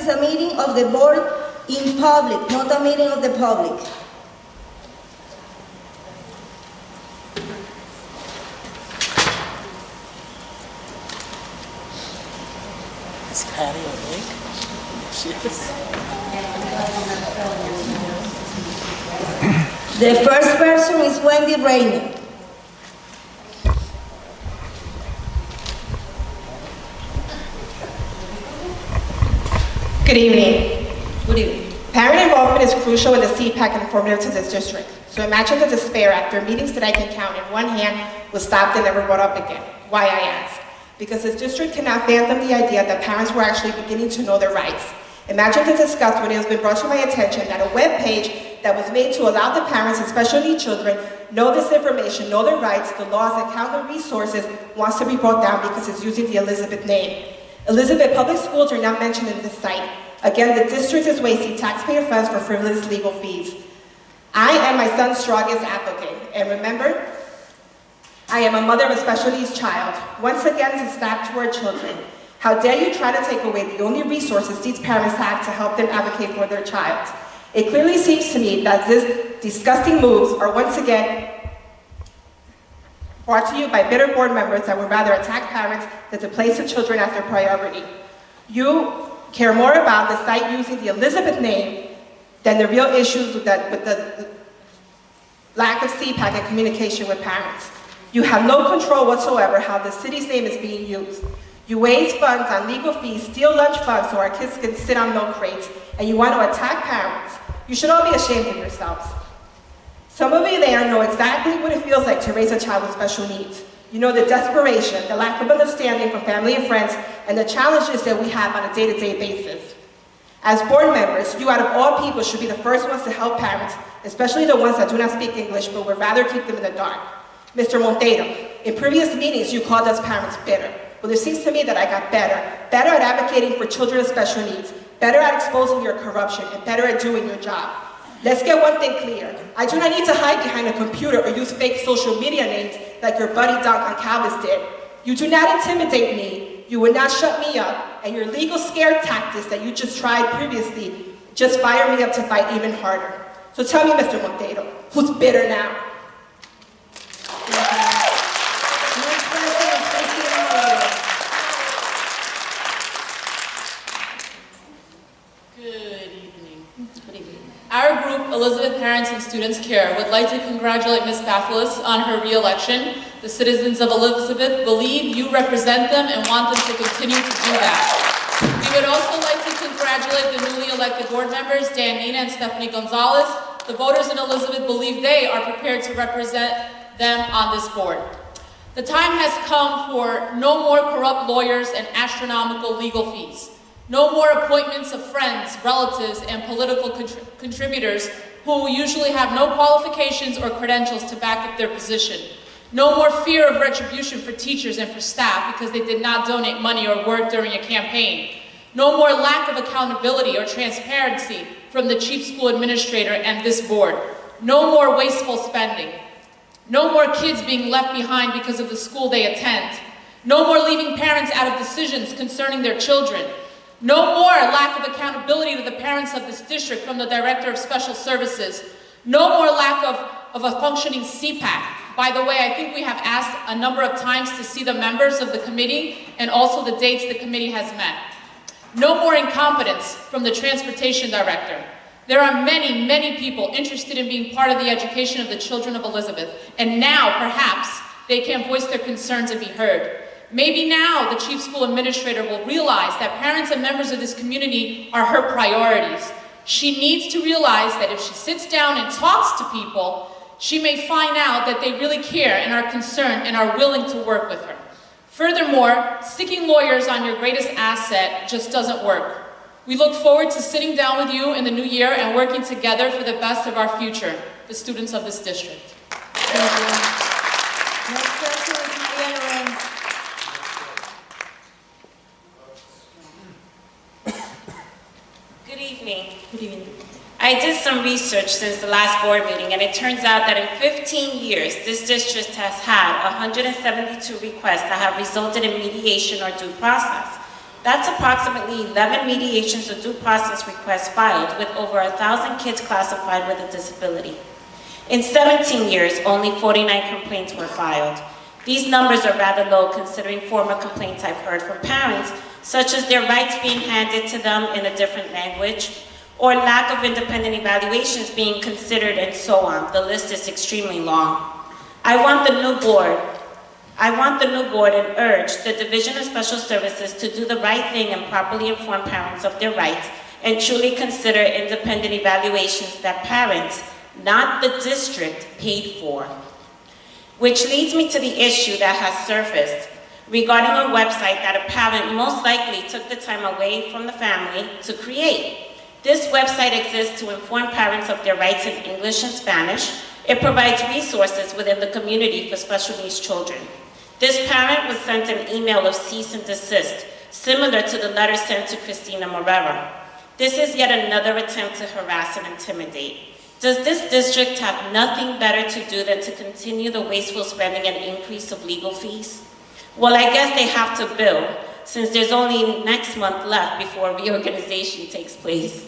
a meeting of the board in public, not a meeting of the public. Is Patty awake? Yes. The first person is Wendy Rainer. Good evening. Good evening. Parent involvement is crucial in the CPAC and informative to this district. So imagine the despair after meetings that I can count in one hand was stopped and never brought up again. Why, I ask? Because this district cannot fathom the idea that parents were actually beginning to know their rights. Imagine the disgust when it has been brought to my attention that a web page that was made to allow the parents and special needs children know this information, know their rights, the laws, and count the resources wants to be brought down because it's using the Elizabeth name. Elizabeth public schools are not mentioned in this site. Again, the district is wasting taxpayer funds for frivolous legal fees. I am my son's strongest advocate, and remember, I am a mother of a special needs child. Once again, it's a stab to our children. How dare you try to take away the only resources these parents have to help them advocate for their child? It clearly seems to me that these disgusting moves are once again brought to you by bitter board members that would rather attack parents than to place the children as their priority. You care more about the site using the Elizabeth name than the real issues with the lack of CPAC and communication with parents. You have no control whatsoever how the city's name is being used. You waste funds on legal fees, steal lunch funds so our kids can sit on milk crates, and you want to attack parents. You should all be ashamed of yourselves. Some of you there know exactly what it feels like to raise a child with special needs. You know the desperation, the lack of understanding from family and friends, and the challenges that we have on a day-to-day basis. As board members, you out of all people should be the first ones to help parents, especially the ones that do not speak English but would rather keep them in the dark. Mr. Monteiro, in previous meetings you called us parents bitter. Well, it seems to me that I got better at advocating for children with special needs, better at exposing your corruption, and better at doing your job. Let's get one thing clear. I do not need to hide behind a computer or use fake social media names like your buddy Don Goncalves did. You do not intimidate me, you will not shut me up, and your legal scare tactics that you just tried previously just fire me up to fight even harder. So tell me, Mr. Monteiro, who's bitter now? Our group, Elizabeth Parents and Students Care, would like to congratulate Ms. Pathless on her re-election. The citizens of Elizabeth believe you represent them and want them to continue to do that. We would also like to congratulate the newly elected board members, Dan Nina and Stephanie Gonzalez. The voters in Elizabeth believe they are prepared to represent them on this board. The time has come for no more corrupt lawyers and astronomical legal fees. No more appointments of friends, relatives, and political contributors who usually have no qualifications or credentials to back up their position. No more fear of retribution for teachers and for staff because they did not donate money or work during a campaign. No more lack of accountability or transparency from the chief school administrator and this board. No more wasteful spending. No more kids being left behind because of the school they attend. No more leaving parents out of decisions concerning their children. No more lack of accountability to the parents of this district from the Director of Special Services. No more lack of a functioning CPAC. By the way, I think we have asked a number of times to see the members of the committee and also the dates the committee has met. No more incompetence from the Transportation Director. There are many, many people interested in being part of the education of the children of Elizabeth, and now, perhaps, they can voice their concerns and be heard. Maybe now the chief school administrator will realize that parents and members of this community are her priorities. She needs to realize that if she sits down and talks to people, she may find out that they really care and are concerned and are willing to work with her. Furthermore, sticking lawyers on your greatest asset just doesn't work. We look forward to sitting down with you in the new year and working together for the best of our future, the students of this district. Thank you. Next person is Lorenz. Good evening. Good evening. I did some research since the last board meeting, and it turns out that in 15 years, this district has had 172 requests that have resulted in mediation or due process. That's approximately 11 mediations or due process requests filed, with over 1,000 kids classified with a disability. In 17 years, only 49 complaints were filed. These numbers are rather low considering former complaints I've heard from parents, such as their rights being handed to them in a different language, or lack of independent evaluations being considered, and so on. The list is extremely long. I want the new board and urge the Division of Special Services to do the right thing and properly inform parents of their rights and truly consider independent evaluations that parents, not the district, paid for. Which leads me to the issue that has surfaced regarding a website that a parent most likely took the time away from the family to create. This website exists to inform parents of their rights in English and Spanish. It provides resources within the community for special needs children. This parent was sent an email of cease and desist, similar to the letter sent to Christina Morera. This is yet another attempt to harass and intimidate. Does this district have nothing better to do than to continue the wasteful spending and increase of legal fees? Well, I guess they have to bill, since there's only next month left before reorganization takes place.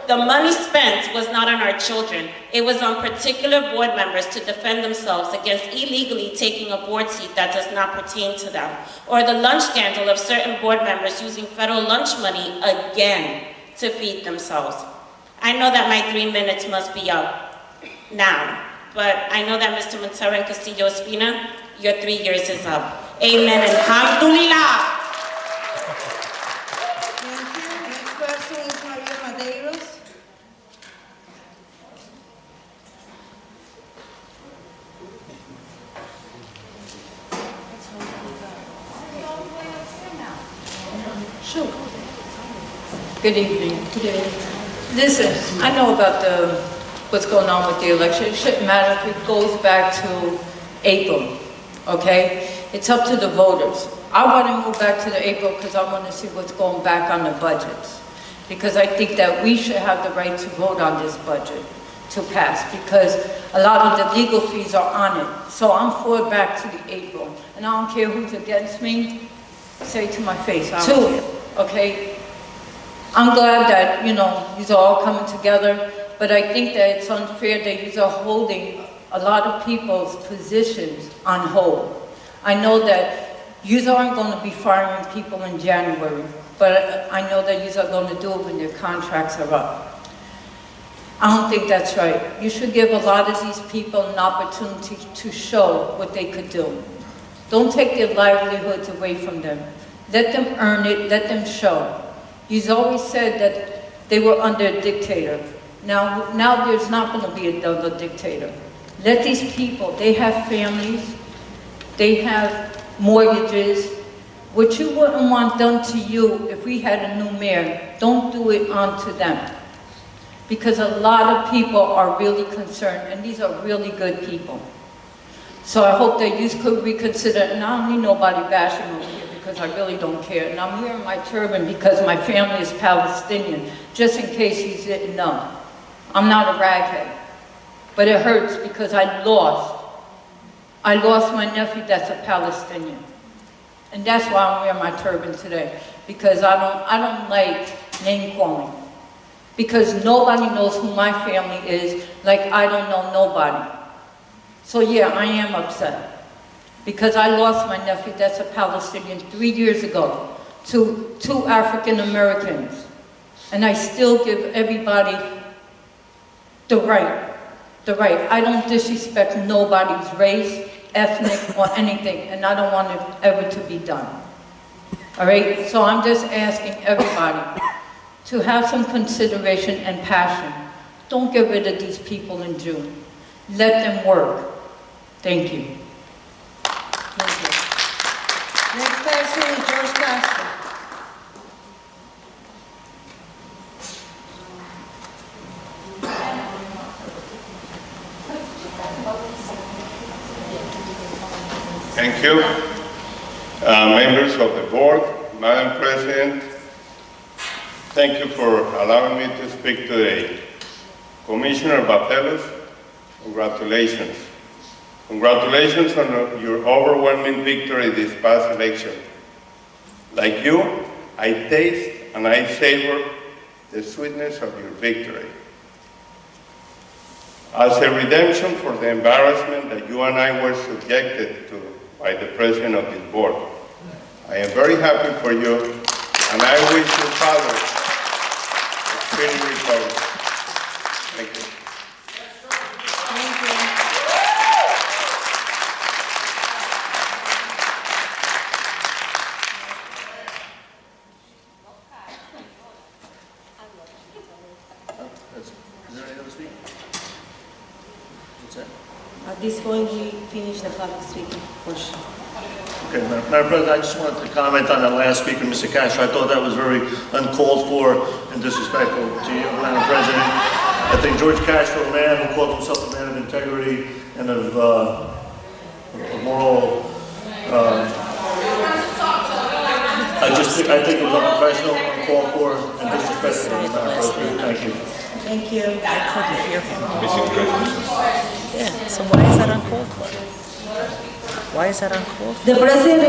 The money spent was not on our children. It was on particular board members to defend themselves against illegally taking a board seat that does not pertain to them, or the lunch scandal of certain board members using federal lunch money again to feed themselves. I know that my 3 minutes must be up now, but I know that Mr. Montero and Castillo Espina, your 3 years is up. Amen and alhamdulillah. Thank you. Next person is Maria Madeiros. Good evening. Listen, I know about what's going on with the election. It shouldn't matter if it goes back to April, okay? It's up to the voters. I want to move back to the April because I want to see what's going back on the budgets. Because I think that we should have the right to vote on this budget to pass, because a lot of the legal fees are on it. So I'm for back to the April. And I don't care who's against me, say it to my face. Two, okay? I'm glad that, you know, these are all coming together, but I think that it's unfair that these are holding a lot of people's positions on hold. I know that you aren't going to be firing people in January, but I know that you are going to do it when their contracts are up. I don't think that's right. You should give a lot of these people an opportunity to show what they could do. Don't take their livelihoods away from them. Let them earn it, let them show. He's always said that they were under a dictator. Now there's not going to be another dictator. Let these people, they have families, they have mortgages. What you wouldn't want done to you if we had a new mayor, don't do it onto them. Because a lot of people are really concerned, and these are really good people. So I hope that you could reconsider, and I don't need nobody bashing over here, because I really don't care. And I'm wearing my turban because my family is Palestinian, just in case you didn't know. I'm not a raghead. But it hurts because I lost my nephew that's a Palestinian. And that's why I'm wearing my turban today, because I don't like name calling. Because nobody knows who my family is, like I don't know nobody. So yeah, I am upset. Because I lost my nephew that's a Palestinian 3 years ago to 2 African Americans. And I still give everybody the right. I don't disrespect nobody's race, ethnic, or anything, and I don't want it ever to be done. All right? So I'm just asking everybody to have some consideration and passion. Don't get rid of these people in June. Let them work. Thank you. Thank you. Next person is George Castro. Thank you. Members of the board, Madam President, thank you for allowing me to speak today. Commissioner Bateles, congratulations. Congratulations on your overwhelming victory this past election. Like you, I taste and I savor the sweetness of your victory. As a redemption for the embarrassment that you and I were subjected to by the president of this board, I am very happy for you, and I wish your father a speedy recovery. Thank you. Is there any other speaker? What's that? At this point, we finish the public speaking portion. Okay, Madam President, I just wanted to comment on that last speaker, Mr. Castro. I thought that was very uncalled for and disrespectful to you, Madam President. I think George Castro, a man who calls himself a man of integrity and of moral, I think it was unprofessional, uncalled for, and disrespectful, Madam President. Thank you. Thank you. I couldn't hear him. Yeah, so why is that uncalled for? Why is that uncalled for? The president